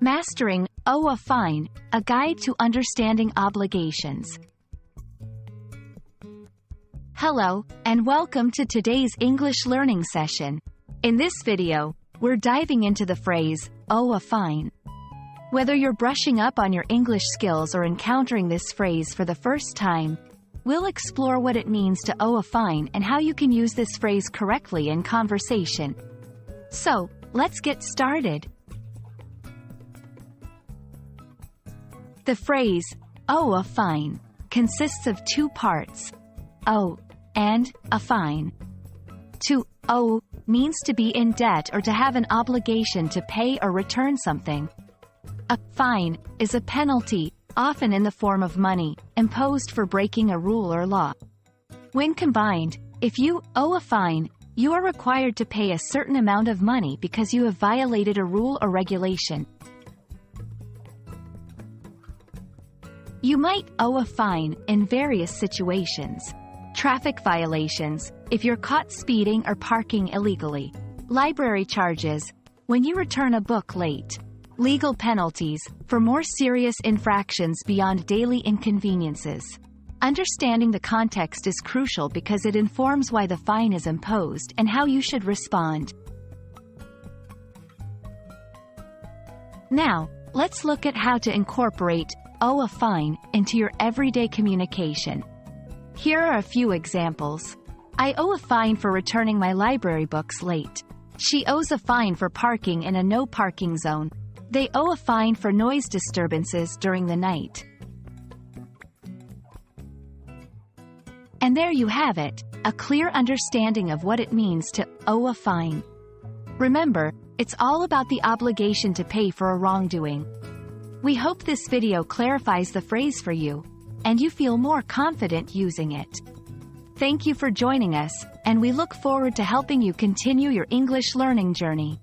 Mastering a fine, a guide to understanding obligations. Hello, and welcome to today's English learning session. In this video, we're diving into the phrase, a fine. Whether you're brushing up on your English skills or encountering this phrase for the first time, we'll explore what it means to owe a fine and how you can use this phrase correctly in conversation. So, let's get started. The phrase, owe a fine, consists of two parts, owe and a fine. To owe means to be in debt or to have an obligation to pay or return something. A fine is a penalty, often in the form of money, imposed for breaking a rule or law. When combined, if you owe a fine, you are required to pay a certain amount of money because you have violated a rule or regulation. You might owe a fine in various situations. Traffic violations, if you're caught speeding or parking illegally. Library charges, when you return a book late. Legal penalties, for more serious infractions beyond daily inconveniences. Understanding the context is crucial because it informs why the fine is imposed and how you should respond. Now, let's look at how to incorporate owe a fine into your everyday communication. Here are a few examples. I owe a fine for returning my library books late. She owes a fine for parking in a no parking zone. They owe a fine for noise disturbances during the night. And there you have it, a clear understanding of what it means to owe a fine. Remember, it's all about the obligation to pay for a wrongdoing. We hope this video clarifies the phrase for you, and you feel more confident using it. Thank you for joining us, and we look forward to helping you continue your English learning journey.